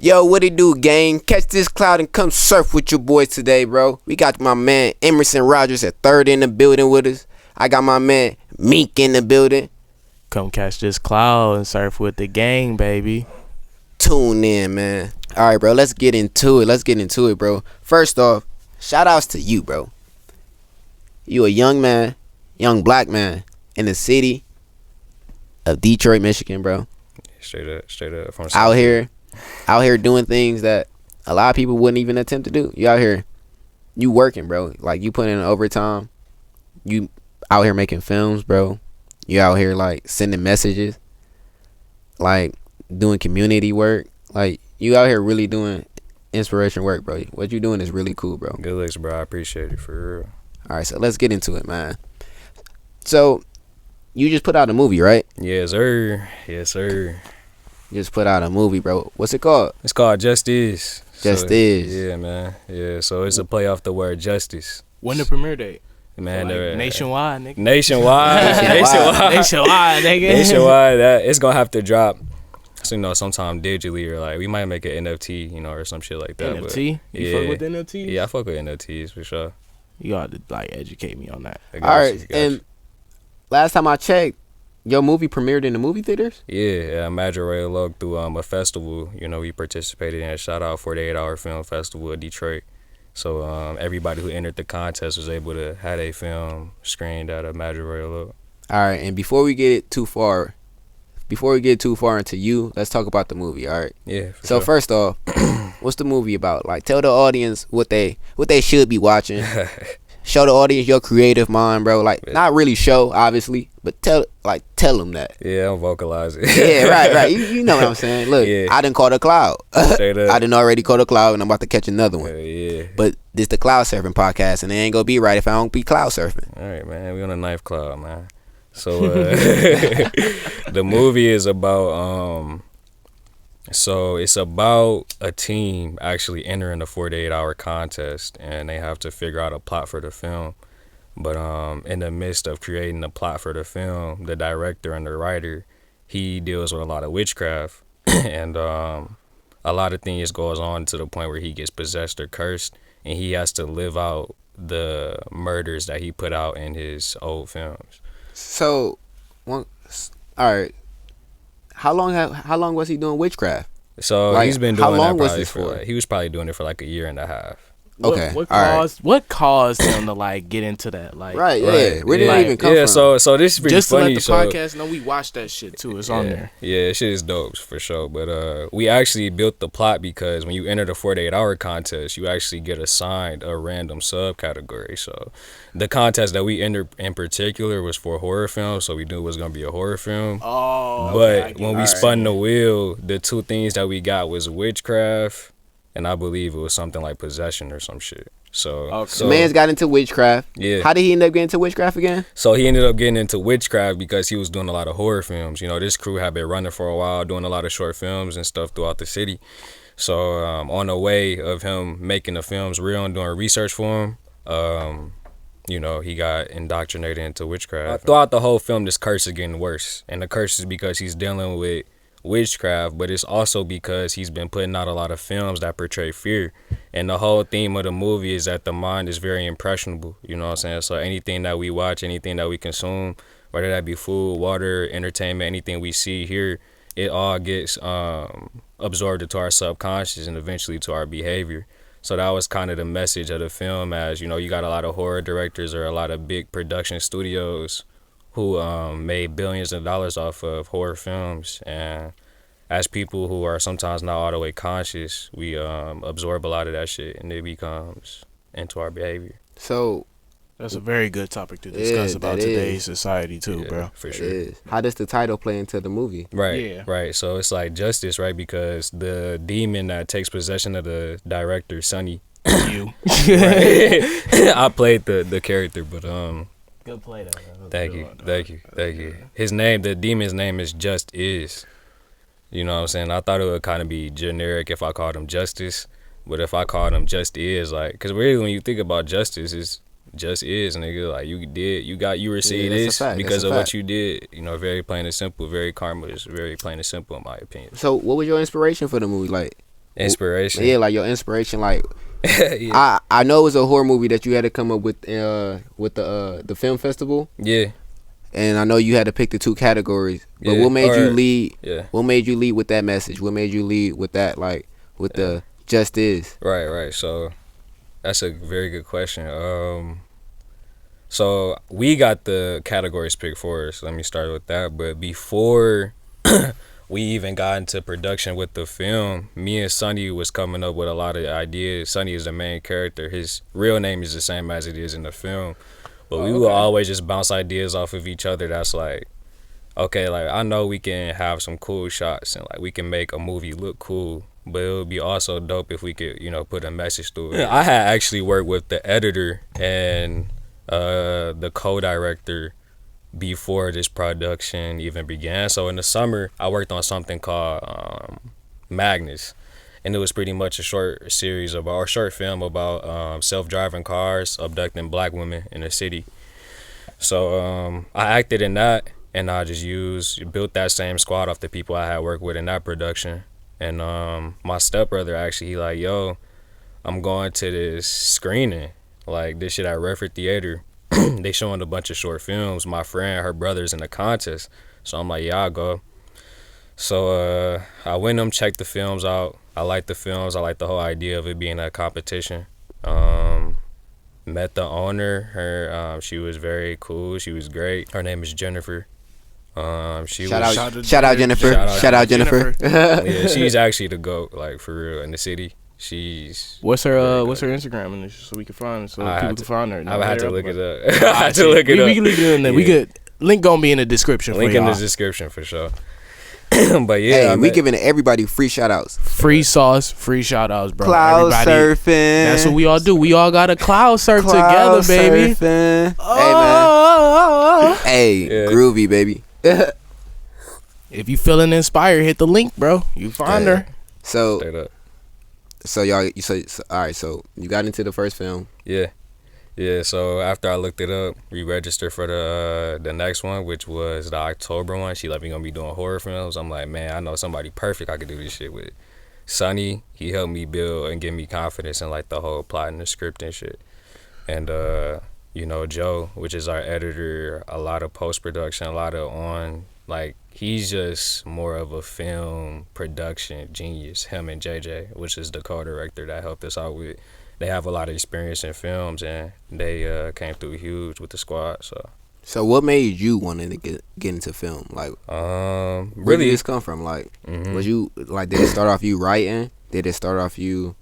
Yo, what it do, gang? Catch this cloud and come surf with your boys today, bro. We got my man Emerson Rogers at third in the building with us. I got my man Mink in the building. Come catch this cloud and surf with the gang, baby. Tune in, man. All right, bro. Let's get into it, bro. First off, shout outs to you, bro. You a young man, young black man in the city of Detroit, Michigan, bro. Straight up. From out here doing things that a lot of people wouldn't even attempt to do. You out here, you working, bro. Like, you put in overtime. You out here making films, bro. You out here, like, sending messages. Like, doing community work. Like, you out here really doing inspiration work, bro. What you doing is really cool, bro. Good looks, bro. I appreciate it, for real. All right, so let's get into it, man. So, you just put out a movie, right? Yes, sir. Yes, sir. You just put out a movie, bro. What's it called? It's called Just Is. Just Is. Yeah, man. Yeah, so it's a play off the word justice. When the premiere date? Man, So, like, nationwide, nigga. Nationwide, nigga. nationwide. That it's gonna have to drop. So sometime digitally, or like we might make an NFT, or some shit like that. NFT? But, You fuck with NFTs? Yeah, I fuck with NFTs for sure. You got to like educate me on that. All right, and last time I checked, your movie premiered in the movie theaters? Yeah, Magic Royal Look through a festival. We participated in. Shout out 48 Hour Film Festival of Detroit. So everybody who entered the contest was able to have a film screened at a Magic Royal Look. All right, and before we get too far into you, let's talk about the movie. All right. Yeah. So sure. First off, what's the movie about? Like, tell the audience what they should be watching. Show the audience your creative mind, bro. Like, not really show, obviously, but tell them that. Yeah, I'm vocalizing. Yeah, right. You know what I'm saying. Look, yeah. I done caught a cloud. Straight up. I done already caught a cloud, and I'm about to catch another one. Yeah. But this the Cloudsurfin podcast, and it ain't gonna be right if I don't be Cloudsurfin. All right, man. We on a ninth cloud, man. So the movie is about so it's about a team actually entering the 48-hour contest, and they have to figure out a plot for the film. But in the midst of creating the plot for the film, the director and the writer, he deals with a lot of witchcraft, and a lot of things goes on to the point where he gets possessed or cursed, and he has to live out the murders that he put out in his old films. So, all right. How long was he doing witchcraft? So like, he's been doing how long that was probably this for? he was probably doing it for like a year and a half. Okay. What caused him to like get into that? Like, right. Yeah. Right. Where did it even come from? Yeah. So this is pretty just funny. to let the podcast know we watched that shit too. It's on there. Yeah, shit is dope for sure. But we actually built the plot because when you enter the 48-hour contest, you actually get assigned a random subcategory. So the contest that we entered in particular was for horror films, so we knew it was gonna be a horror film. Oh. But when we spun the wheel, the two things that we got was witchcraft, and I believe it was something like possession or some shit. So the man's got into witchcraft. Yeah. How did he end up getting into witchcraft again? So he ended up getting into witchcraft because he was doing a lot of horror films. This crew had been running for a while, doing a lot of short films and stuff throughout the city. So on the way of him making the films real and doing research for him, he got indoctrinated into witchcraft. Throughout the whole film, this curse is getting worse. And the curse is because he's dealing with witchcraft, but it's also because he's been putting out a lot of films that portray fear. And the whole theme of the movie is that the mind is very impressionable. You know what I'm saying? So anything that we watch, anything that we consume, whether that be food, water, entertainment, anything we see here, it all gets absorbed into our subconscious and eventually to our behavior. So that was kind of the message of the film, as you got a lot of horror directors or a lot of big production studios who made billions of dollars off of horror films. And as people who are sometimes not all the way conscious, we absorb a lot of that shit, and it becomes into our behavior. So that's a very good topic to discuss about today's society too, bro. For sure. How does the title play into the movie? Right. Yeah. Right. So it's like justice, right? Because the demon that takes possession of the director, Sonny. You. I played the character, but Good play, though. Thank you. His name, the demon's name is Just Is. You know what I'm saying? I thought it would kind of be generic if I called him Justice, but if I called him Just Is, like, because really when you think about justice, it's just is, nigga. Like, you received this because of what you did. Very plain and simple. Very karma is very plain and simple in my opinion. So what was your inspiration for the movie? Like, Inspiration. Yeah, like your inspiration. Like Yeah. I know it was a horror movie that you had to come up with the film festival. Yeah. And I know you had to pick the 2 categories. But Yeah, what made you lead? Yeah. What made you lead with that message? What made you lead with that? Like with the just is. Right. So that's a very good question. So we got the categories picked for us. Let me start with that. But before we even got into production with the film, me and Sonny was coming up with a lot of ideas. Sonny is the main character. His real name is the same as it is in the film. But we would always just bounce ideas off of each other. That's like, okay, like I know we can have some cool shots and like we can make a movie look cool, but it would be also dope if we could, put a message through it. Yeah, I had actually worked with the editor and the co-director before this production even began. So in the summer, I worked on something called Magnus. And it was pretty much a short film about self-driving cars abducting black women in the city. So I acted in that, and I just built that same squad off the people I had worked with in that production. And my stepbrother actually, he like, yo, I'm going to this screening, like this shit at Redford Theater. They showing a bunch of short films. My friend, her brother's in the contest. So I'm like, yeah, I'll go. So I went and checked the films out. I liked the films. I liked the whole idea of it being a competition. Met the owner. Her, she was very cool. She was great. Her name is Jennifer. Shout out Jennifer. Shout out Jennifer. Yeah, she's actually the GOAT, like for real, in the city. She's what's her Instagram and so we can find people can find her. I had to look it up. I had to look it up. We can leave it in there. We could link gonna be in the description. Link in the description for sure. But yeah, hey, we giving everybody free shout outs. Free sauce, free shout outs, bro. Cloudsurfin. That's what we all do. We all got a cloud surf together, baby. Oh. Hey, man. Hey, groovy, baby. If you feeling inspired, hit the link, bro. You find her. So y'all, all right. So you got into the first film. Yeah, so after I looked it up, we registered for the next one, which was the October one. She let me gonna be doing horror films. I'm like, man, I know somebody perfect I could do this shit with. Sonny, he helped me build and give me confidence in like the whole plot and the script and shit. And Joe, which is our editor, a lot of post-production, a lot of he's just more of a film production genius, him and JJ, which is the co-director that helped us out with. They have a lot of experience in films, and they came through huge with the squad. So what made you want to get into film? Like, where did this come from? Like, was you like? Did it start off you writing? Did it start off you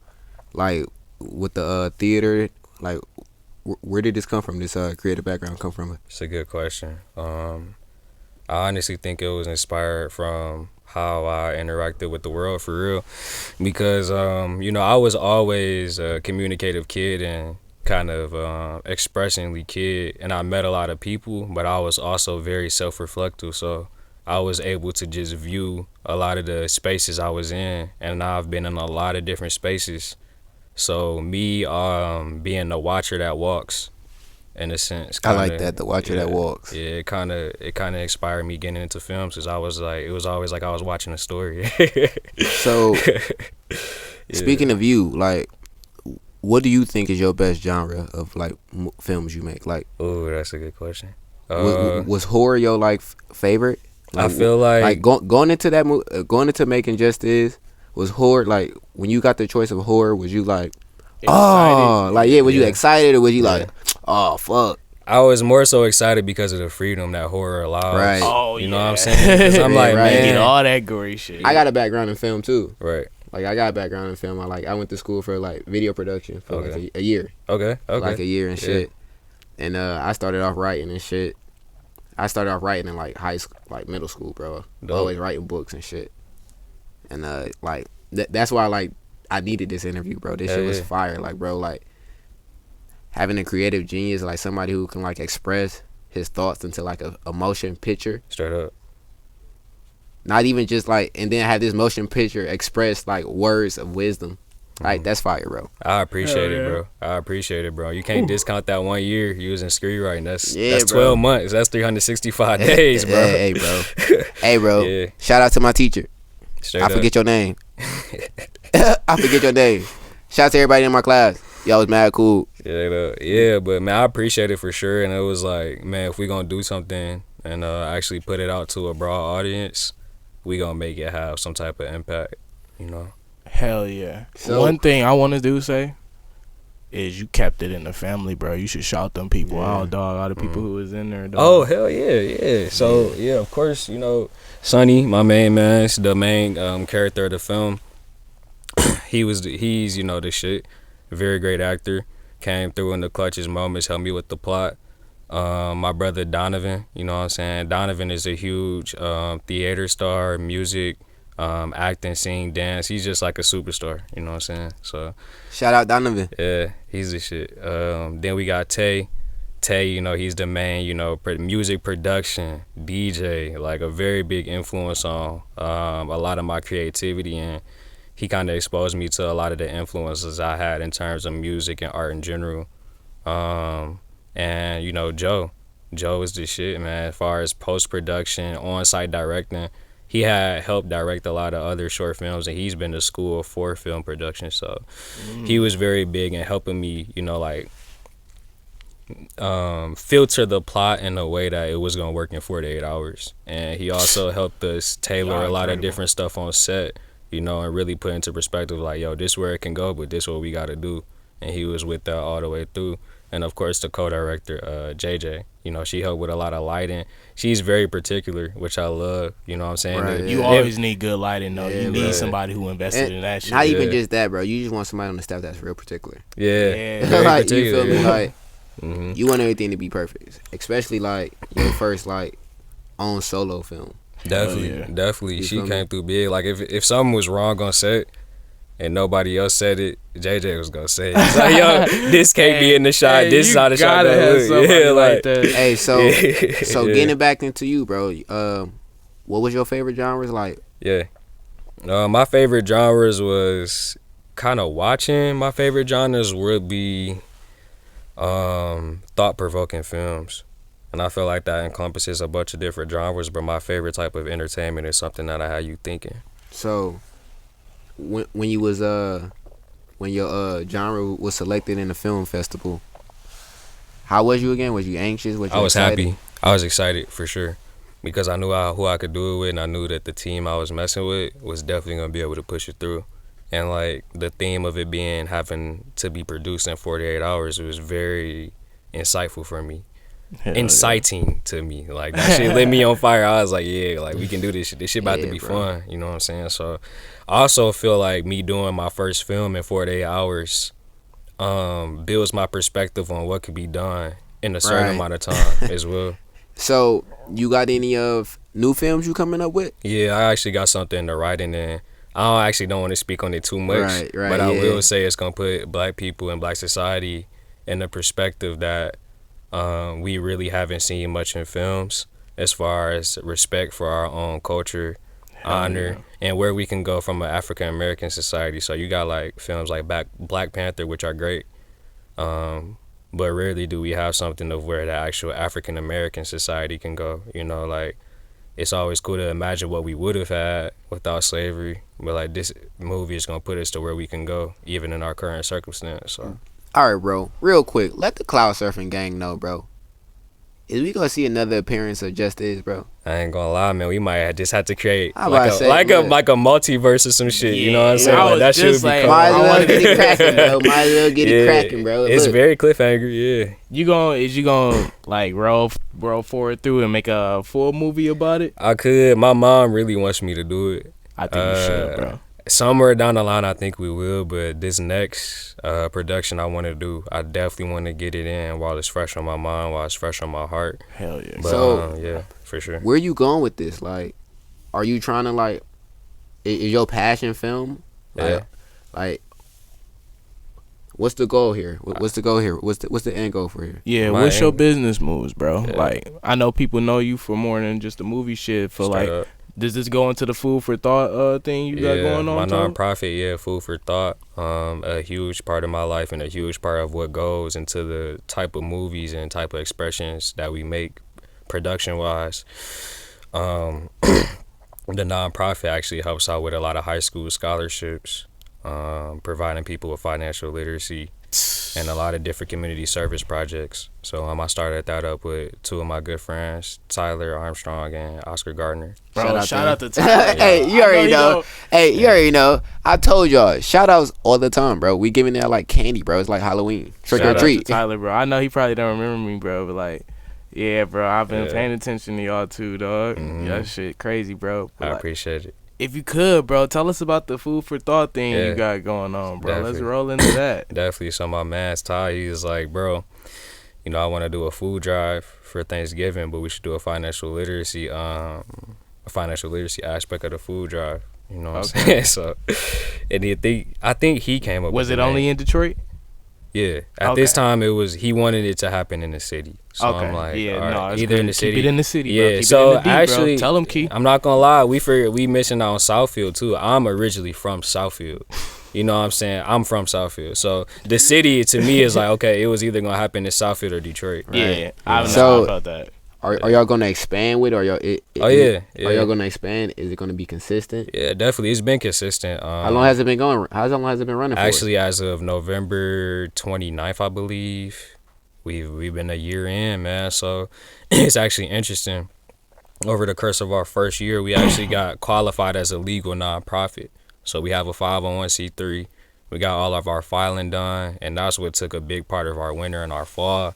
like with the theater? Like, where did this come from? This creative background come from? It's a good question. I honestly think it was inspired from how I interacted with the world for real, because I was always a communicative kid and kind of expressingly kid, and I met a lot of people, but I was also very self-reflective, so I was able to just view a lot of the spaces I was in, and I've been in a lot of different spaces. So me being the watcher that walks, in a sense, I like that, the watcher that walks. Yeah, it kind of inspired me getting into films, because I was like, it was always like I was watching a story. So, speaking of you, like, what do you think is your best genre of like films you make? Like, oh, that's a good question. Was horror your like favorite? Like, I feel like going into that going into making Just Is, was horror, like when you got the choice of horror, was you like excited? Was you excited, or was you like, oh fuck? I was more so excited because of the freedom that horror allows. Right. Oh, you know what I'm saying? 'Cause I'm like, man, all that gory shit. I got a background in film too. Right. Like I got a background in film. I went to school for like video production for like a year. Okay. Like a year and shit. And I started off writing and shit. I started off writing in like high school, like middle school, bro. Dope. Always writing books and shit. And like that's why like I needed this interview, bro. This shit was fire. Like, bro, like having a creative genius, like somebody who can like express his thoughts into like a motion picture. Straight up. Not even just like, and then have this motion picture express like words of wisdom. Like, that's fire, bro. I appreciate it, bro. You can't discount that 1 year you was in screenwriting. That's 12 bro. months. That's 365 days, bro. Hey, bro. Hey, bro. Yeah. Shout out to my teacher. Straight I up. forget your name. I forget your name. Shout out to everybody in my class. Y'all was mad cool. Yeah, but man, I appreciate it for sure. And it was like, man, if we gonna do something and actually put it out to a broad audience, we gonna make it have some type of impact, you know. Hell yeah. So- One thing I want to say is you kept it in the family, bro. You should shout them people out, dog. All the people who was in there, dog. Oh hell yeah. So yeah, of course, you know, Sonny, my main man, is the main character of the film. He's you know the shit. Very great actor. Came through in the clutchest moments, helped me with the plot. My brother Donovan, you know what I'm saying? Donovan is a huge theater star, music, acting, sing, dance. He's just like a superstar, you know what I'm saying? So Shout out Donovan. yeah, he's the shit. Then we got Tay. Tay, you know, he's the man, you know, music production, DJ, like a very big influence on a lot of my creativity, and he kind of exposed me to a lot of the influences I had in terms of music and art in general. And, you know, Joe is the shit, man, as far as post-production, on-site directing. He had helped direct a lot of other short films, and he's been to school for film production, so he was very big in helping me, you know, like, filter the plot in a way that it was going to work in 48 hours. And he also helped us tailor a lot of different stuff on set, you know, and really put into perspective, like, yo, this where it can go, but this what we got to do. And he was with that all the way through. And of course the co-director, JJ, you know, she helped with a lot of lighting. She's very particular, which I love, you know what I'm saying? Right, You always need good lighting, though. You need somebody who invested And in that shit. not even just that, bro. You just want somebody on the staff that's real particular. Yeah. Yeah. Like, particular, you feel me? yeah. Like, Mhm. you want everything to be perfect, especially like your first like own solo film. Definitely. You She feel me? came through big. Like if something was wrong on set and nobody else said it, JJ was gonna say it. It's like, yo, this can't be in the shot. This is how the shot gonna look. Yeah, like that. Hey, so Yeah. getting back into you, bro. What was your favorite genres like? yeah. My favorite genres was kind of watching. My favorite genres would be thought-provoking films. And I feel like that encompasses a bunch of different genres, but my favorite type of entertainment is something that I had you thinking. So when you was when your genre was selected in the film festival, how was you again? Was you anxious? Was you I was excited? happy. I was excited for sure because I knew who I could do it with, and I knew that the team I was messing with was definitely gonna be able to push it through. And like the theme of it being having to be produced in 48 hours was very insightful for me. Inciting to me. Like that shit lit me on fire. I was like, yeah, like we can do this shit. This shit about to be bro. fun. You know what I'm saying? So I also feel like me doing my first film in 48 hours builds my perspective on what could be done in a certain Right. amount of time as well. So you got any of new films you coming up with? Yeah, I actually got something in the writing, and don't want to speak on it too much. Right, but I yeah. will say it's gonna put black people and black society in a perspective that we really haven't seen much in films, as far as respect for our own culture, honor, and where we can go from an African American society. So you got like films like Black Panther, which are great, but rarely do we have something of where the actual African American society can go. You know, like it's always cool to imagine what we would have had without slavery, but like this movie is gonna put us to where we can go, even in our current circumstance. So. All right, bro. Real quick, let the Cloudsurfin gang know, bro. Is we gonna see another appearance of Justice, bro? I ain't gonna lie, man. We might just have to create I about to say, like look. a multiverse or some shit. You know what I'm saying? I Like, was that shit would just be like, cool. Might as I well wanna get it cracking, bro. Might as well get it cracking, bro. It's Look. very cliffhanger. Yeah, Is you gonna like roll forward through and make a full movie about it? I could. My mom really wants me to do it. I think you should, bro. Somewhere down the line, I think we will. But this next production I want to do, I definitely want to get it in while it's fresh on my mind, while it's fresh on my heart. Hell yeah. But So- yeah, for sure. Where you going with this? Like, are you trying to like? Is your passion film? Yeah. Like, what's the goal here? What's the goal here? What's the end goal for here? Yeah, My what's your aim- business moves, bro? Yeah. Like, I know people know you for more than just the movie shit. For Straight like, up. does this go into the food for thought thing you got going on? My Tom? nonprofit, Food for Thought, a huge part of my life and a huge part of what goes into the type of movies and type of expressions that we make production wise. the nonprofit actually helps out with a lot of high school scholarships, providing people with financial literacy and a lot of different community service projects. So I started that up with two of my good friends, Tyler Armstrong and Oscar Gardner. Bro, shout out to Tyler. Hey, you already know. Hey, you already know. I told y'all, shout outs all the time, bro. We giving out like candy, bro. It's like Halloween. Trick or treat. Tyler, bro. I know he probably don't remember me, bro, but like, yeah, bro, I've been paying attention to y'all too, dog. That shit crazy, bro. But I like, appreciate it. if you could, bro, tell us about the food for thought thing you got going on, bro. Definitely. Let's roll into that. Definitely. So my man's Ty, he was like, bro, you know, I want to do a food drive for Thanksgiving, but we should do a financial literacy aspect of the food drive. You know what I'm saying? So, and I think he came up. Was with it only in Detroit? Yeah. At this time, he wanted it to happen in the city. So I'm like, either in the city. Keep it in the city, yeah. bro. Keep So it in the D, actually, bro. Tell him, Key. I'm not gonna lie, we missing out on Southfield too. I'm originally from Southfield. You know what I'm saying? I'm from Southfield. So the city to me is like, okay, it was either gonna happen in Southfield or Detroit. Right? Yeah. I don't know about that. Are y'all gonna expand with it? Or Are y'all gonna expand? Is it gonna be consistent? Yeah, definitely. It's been consistent. How long has it been going? How long has it been running for? Actually, as of November 29th, I believe, we've been a year in, man. So it's actually interesting. Over the course of our first year, we actually got qualified as a legal nonprofit. So we have a 501c3. We got all of our filing done, and that's what took a big part of our winter and our fall.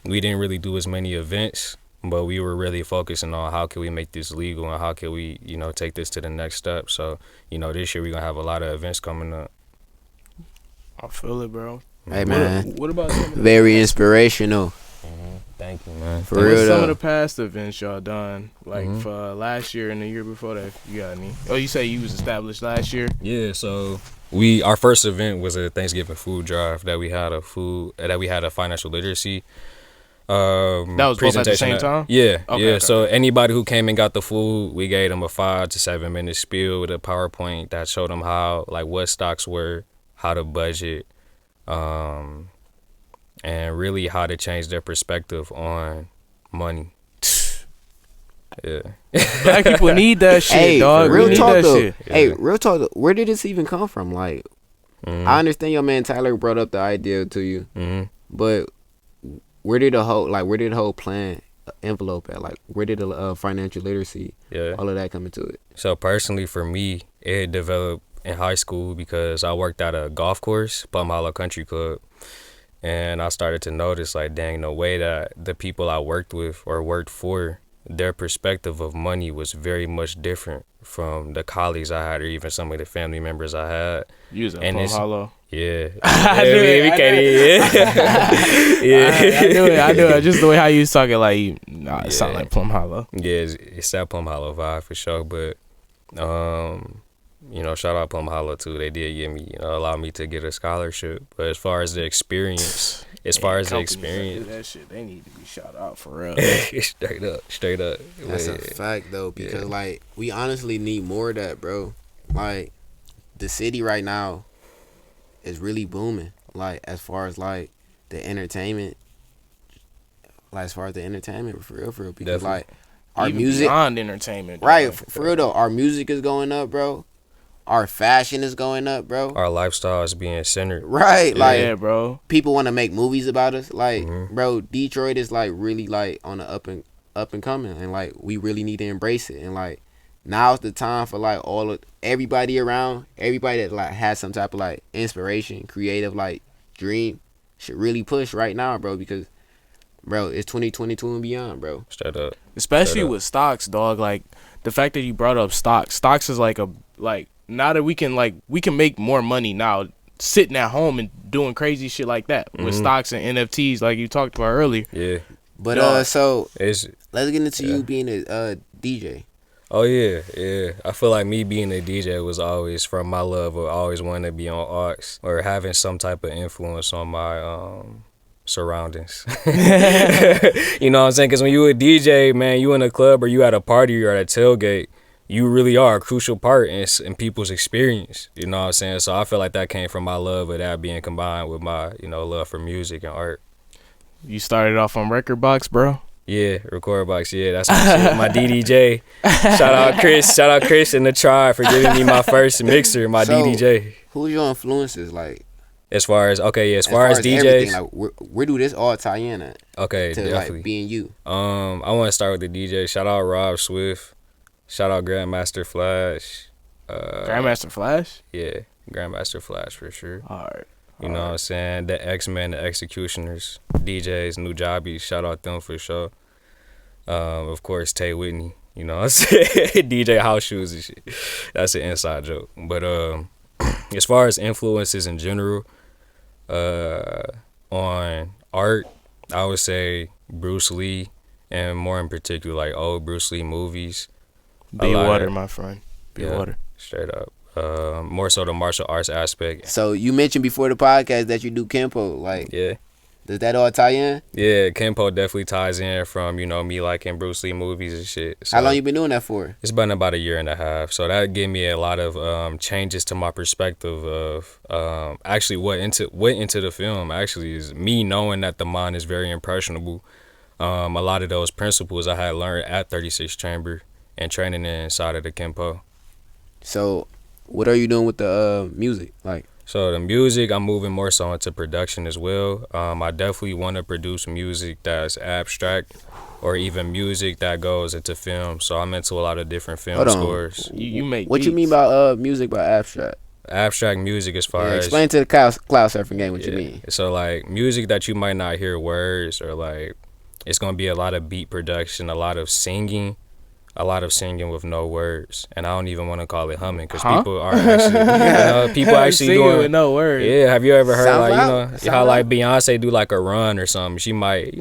We didn't really do as many events, but we were really focusing on how can we make this legal and how can we, you know, take this to the next step. So, you know, this year we're going to have a lot of events coming up. I feel it, bro. Hey, man. What about some of the very inspirational. Thank you, man. For real, some though. of the past events y'all done, like for last year and the year before that, if you got any? Oh, you say you was established last year? Yeah, so our first event was a Thanksgiving food drive that we had a financial literacy that was both at the same time? Yeah, okay, yeah. Okay. So anybody who came and got the food, we gave them a 5 to 7 minute spiel with a PowerPoint that showed them how, like, what stocks were, how to budget, and really how to change their perspective on money. Yeah. Black people need that shit, Hey, dog. real We need talk that though. shit. Hey, real talk though. Where did this even come from? Like, I understand your man Tyler brought up the idea to you, but where did the whole plan envelope at? Like, where did the financial literacy, all of that come into it? So personally, for me, it developed in high school because I worked at a golf course, Plum Hollow Country Club, and I started to notice, like, dang, the way that the people I worked with or worked for, their perspective of money was very much different from the colleagues I had or even some of the family members I had. You was at Plum Hollow? Yeah. I knew it. Just the way how you was talking, like, it sound like Plum Hollow. Yeah, it's that Plum Hollow vibe for sure. But, you know, shout out Plum Hollow too. They did give me, allow me to get a scholarship. But as far as the experience, that shit, they need to be shout out for real. straight up. That's a fact though, because like we honestly need more of that, bro. Like the city right now is really booming. Like as far as like the entertainment, for real, because Definitely. like our Even music beyond entertainment, right, dog. for real though, our music is going up, bro. Our fashion is going up, bro. Our lifestyle is being centered. Right, like yeah, bro. people want to make movies about us. Like, bro, Detroit is like really like on the up and coming, and like we really need to embrace it. And like now's the time for like everybody that like has some type of like inspiration, creative like dream should really push right now, bro. Because, bro, it's 2022 and beyond, bro. Straight up. Especially with stocks, dog. Like the fact that you brought up stocks. Stocks is like now that we can make more money now sitting at home and doing crazy shit like that with stocks and NFTs like you talked about earlier. Yeah. But so let's get into you being a DJ. Oh yeah. I feel like me being a DJ was always from my love of always wanting to be on aux or having some type of influence on my surroundings. You know what I'm saying? Because when you a DJ, man, you in a club or you at a party or at a tailgate, you really are a crucial part in people's experience. You know what I'm saying? So I feel like that came from my love of that being combined with my, love for music and art. You started off on record box, bro? Yeah, record box. Yeah, that's my shit. My DDJ. Shout out Chris and the Tribe for giving me my first mixer, my DDJ. Who's your influences, like? As far as DJs, like where do this all tie in at? Okay, to definitely. Like being you. I want to start with the DJ. Shout out Rob Swift. Shout out Grandmaster Flash. Grandmaster Flash? Yeah, Grandmaster Flash for sure. Alright. You know what I'm saying? The X-Men, the Executioners, DJs, New Jobbies. Shout out them for sure. Of course, Tay Whitney. You know what I'm saying? DJ House Shoes and shit. That's an inside joke. But as far as influences in general, on art, I would say Bruce Lee, and more in particular, like old Bruce Lee movies. Be water, my friend. Be water. Straight up. More so the martial arts aspect. So you mentioned before the podcast that you do Kempo. Like, yeah. Does that all tie in? Yeah, Kempo definitely ties in from, you know, me liking Bruce Lee movies and shit. So how long you been doing that for? It's been about 1.5 years. So that gave me a lot of changes to my perspective of actually what went into the film actually is me knowing that the mind is very impressionable. A lot of those principles I had learned at 36 Chamber and training inside of the Kempo. So what are you doing with the music? Like, so the music, I'm moving more so into production as well. I definitely want to produce music that's abstract or even music that goes into film. So I'm into a lot of different film scores. You make what beats. You mean by music by abstract? Abstract music as far as... Explain to the Cloudsurfin game what you mean. So like music that you might not hear words, or like it's going to be a lot of beat production, a lot of singing with no words, and I don't even want to call it humming because people are actually, people actually doing with no words. Yeah, have you ever heard Sound like loud. you know how like Beyonce do like a run or something? She might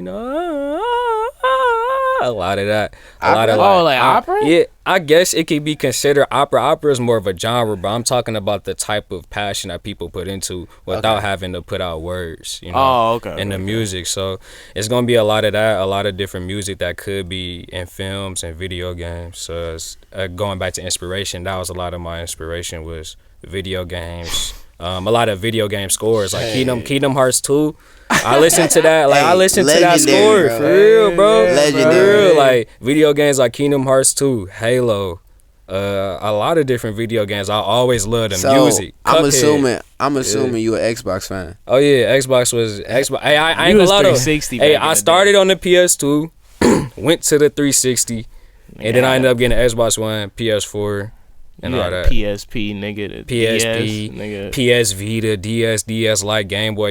a lot of that, like opera. Yeah, I guess it could be considered opera. Opera is more of a genre, but I'm talking about the type of passion that people put into without having to put out words. You know, in the music. So it's gonna be a lot of that, a lot of different music that could be in films and video games. So it's, going back to inspiration, that was a lot of my inspiration was video games. A lot of video game scores like Kingdom Hearts 2. I listened to that. Like I listened to that score, bro. For real, bro. Legendary. For real. Like video games like Kingdom Hearts 2, Halo, a lot of different video games. I always loved the music. I'm assuming you an Xbox fan. Oh yeah, Xbox. Hey, I ain't gonna lie though. Hey, I started on the PS2, went to the 360, and then I ended up getting an Xbox One, PS4. And all that. PSP, nigga. PSP, nigga. PS Vita, DS Lite, Game Boy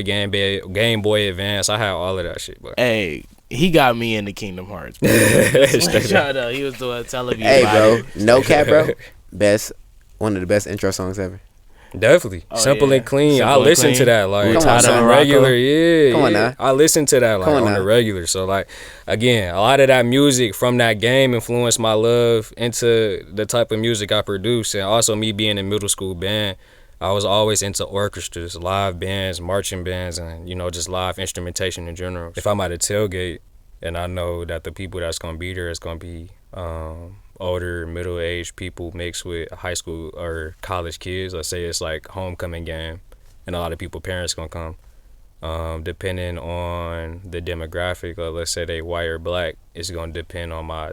Advance. I had all of that shit, bro. Hey, he got me into Kingdom Hearts. Bro. He was telling me. Hey, bro, no cap, bro. One of the best intro songs ever. Definitely. Simple and clean. Simple I listen to that like on the regular. Yeah. Come on now. I listen to that like on the regular. So like again, a lot of that music from that game influenced my love into the type of music I produce. And also me being in middle school band, I was always into orchestras, live bands, marching bands, and you know, just live instrumentation in general. If I'm at a tailgate and I know that the people that's gonna be there is gonna be older, middle-aged people mixed with high school or college kids. Let's say it's like homecoming game, and a lot of people, parents gonna come. Depending on the demographic, or let's say they white or black, it's gonna depend on my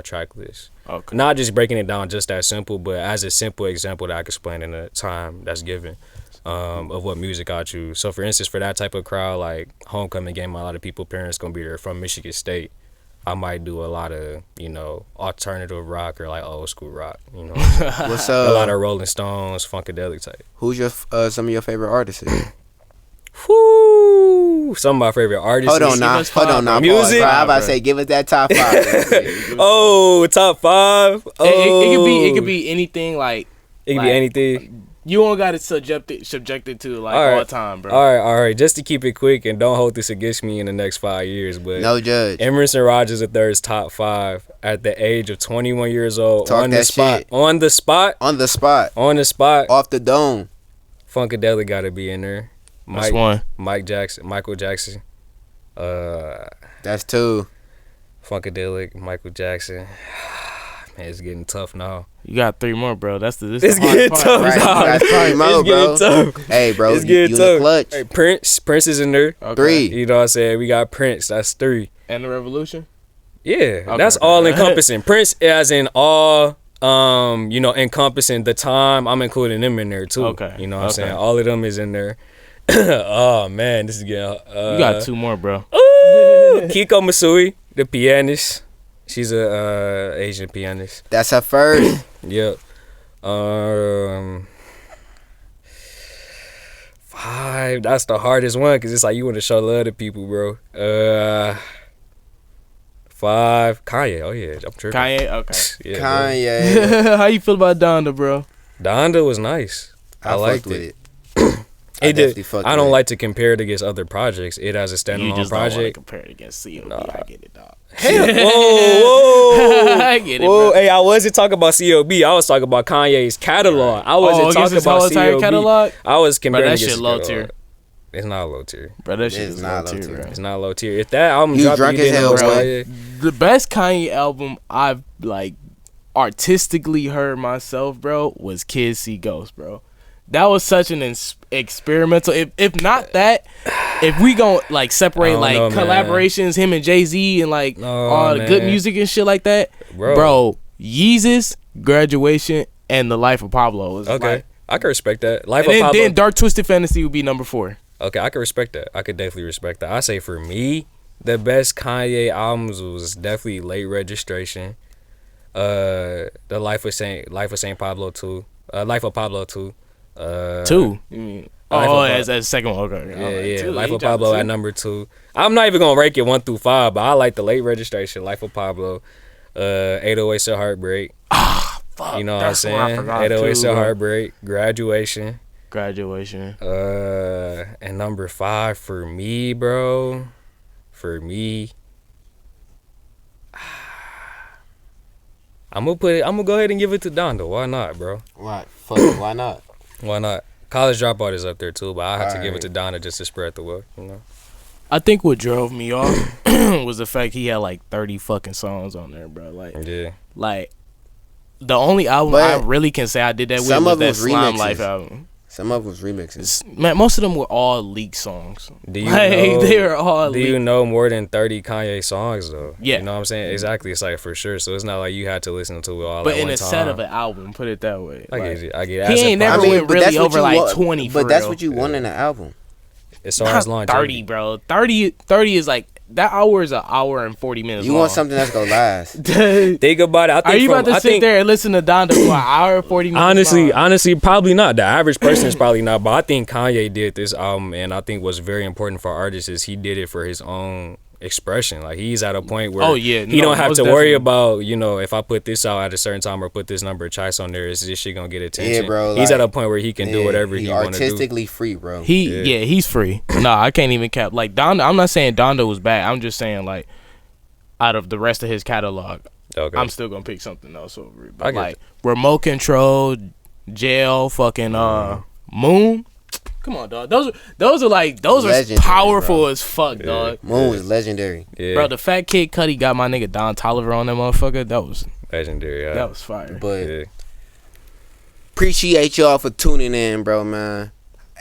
track list. Okay. Not just breaking it down just that simple, but as a simple example that I can explain in the time that's given. Of what music I choose. So for instance, for that type of crowd, like homecoming game, a lot of people, parents gonna be there from Michigan State. I might do a lot of, you know, alternative rock or like old school rock, you know. What's a lot of Rolling Stones, Funkadelic type. Who's your some of your favorite artists? Whoo! Some of my favorite artists. Hold on now. Music. I'm about to say, give us that top 5. Oh, top 5. Oh. It could be anything like. It could be anything. You don't got it subjected to like all time, bro. All right. Just to keep it quick and don't hold this against me in the next 5 years, but no judge. Emerson Rogers III's top 5 at the age of 21 years old. Talk on that the spot. Shit. On the spot. On the spot. On the spot. Off the dome. Funkadelic got to be in there. That's one. Michael Jackson. That's 2. Funkadelic, Michael Jackson. Man, it's getting tough now. You got 3 more, bro. It's getting tough. Right, that's 3 more, bro. Tough. Hey, bro, it's getting tough. Clutch. Hey, Prince is in there. Okay. 3. You know what I'm saying? We got Prince. That's 3. And the Revolution. Yeah, that's all encompassing. Prince as in all, you know, encompassing the time. I'm including them in there too. Okay. You know what I'm saying? All of them is in there. Oh man, this is getting. You got 2 more, bro. Ooh, Kiko Masui, the pianist. She's a Asian pianist. That's her first. Yep. 5. That's the hardest one because it's like you want to show love to people, bro. 5. Kanye. Oh yeah, I'm tripping. Kanye, okay. Yeah, Kanye. How you feel about Donda, bro? Donda was nice. I liked with it. I It did. definitely fucked I with don't it. like to compare it against other projects. It as a You standalone just don't want to project. compare it against COD. Nah. I get it, dog. Hell, whoa. I get it, Whoa, bro. hey, I wasn't talking about COB. I was talking about Kanye's catalog. I wasn't against talking his about whole entire COB. catalog? I was Bro, comparing that against shit his low catalog. tier. It's not low tier. Bro, that shit It's is not low low tier, tier. bro. It's not low tier. If that album You dropped, drunk you as didn't hell, know bro. Kanye. The best Kanye album I've like artistically heard myself, bro, was Kids See Ghosts, bro. That was such an experimental. If not that, if we gon' like separate like know, man. collaborations, him and Jay-Z and like all the good man. music and shit like that, bro, Yeezus, Graduation, and The Life of Pablo was Okay, like, I can respect that. Life and of Pablo. then Dark Twisted Fantasy would be number 4. Okay, I can respect that. I could definitely respect that. I say for me, the best Kanye albums was definitely Late Registration, the Life of Saint Pablo 2, Life of Pablo 2. 2. You mean? Life Oh, of as a second one. Okay. Yeah, Two. Life He of dropped Pablo two. at number 2. I'm not even gonna rank it 1 through 5, but I like the Late Registration, Life of Pablo, 808s of Heartbreak. Fuck, You know what I'm that's one I saying? forgot 808s too, of bro. Heartbreak, Graduation. Graduation. And number 5 for me, bro. For me, I'm gonna go ahead and give it to Donda. Why not, bro? Right. Fuck it. Why not? Why not? College Dropout is up there too, but I have to give it to Alright. Donda just to spread the wealth, you know. I think what drove me off was the fact he had like 30 fucking songs on there, bro. Yeah. Like the only album But I really can say I did that with some was of that them was Slime remixes. Life album. Some of us remixes. Man, most of them were all leaked songs. Do you Like, know? they were all Do you leaked. know more than 30 Kanye songs though? Yeah. You know what I'm saying? Exactly. It's like for sure. So it's not like you had to listen to it all But at in one a time. set of an album, put it that way. I Like, get it. I get it. he As a ain't never project, went really over like 20 for But that's real. what you want in an album. as far as Not longevity. 30, bro. 30 is like that hour is an hour and 40 minutes. You long. want something that's gonna last. Think about it. I think Are you from, about to I sit think, there and listen to Donda for an hour and 40 minutes? Honestly, probably not. The average person is probably not. But I think Kanye did this album, and I think what's very important for artists is he did it for his own expression. Like he's at a point where he don't have to worry about, you know, if I put this out at a certain time or put this number of chase on there, is this shit gonna get attention? Yeah, bro. He's like, at a point where he can do whatever he want to do. artistically free, bro. He's free. Nah, I can't even cap. Like Donda, I'm not saying Donda was bad. I'm just saying like out of the rest of his catalog, Okay. I'm still gonna pick something else over it. I But get like Remote Control, Jail, fucking Moon. Come on, dog. Those are Legendary, powerful bro. as fuck, dog. Moon was legendary. Yeah. Bro, the Fat Kid Cudi got my nigga Don Toliver on that motherfucker. That was Legendary. Yeah. that was fire. But Yeah. appreciate y'all for tuning in, bro, man.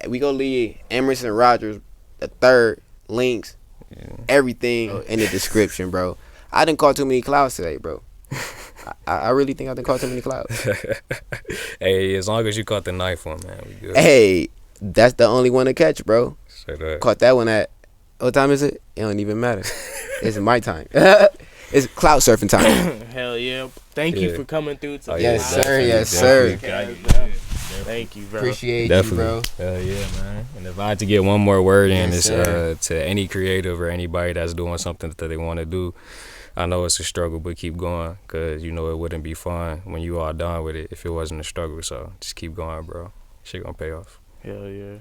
We gonna leave Emerson Rogers, the third, links, everything in the description, bro. I didn't call too many clouds today, bro. I really think I didn't call too many clouds. Hey, as long as you caught the knife one, man, we good. Hey, that's the only one to catch, bro. Straight up. Caught that one at, what time is it? It don't even matter. It's my time. It's Cloudsurfin time. Hell yeah. Thank you Yeah. for coming through today. Oh, yeah, Yes, sir. definitely, Yes, sir. definitely. Thank you, bro. Appreciate Definitely. you, bro. Hell yeah, man. And if I had to get one more word in, Yes, it's sir. to any creative or anybody that's doing something that they want to do. I know it's a struggle, but keep going, because you know it wouldn't be fun when you all done with it if it wasn't a struggle. So just keep going, bro. Shit gonna pay off. Hell yeah.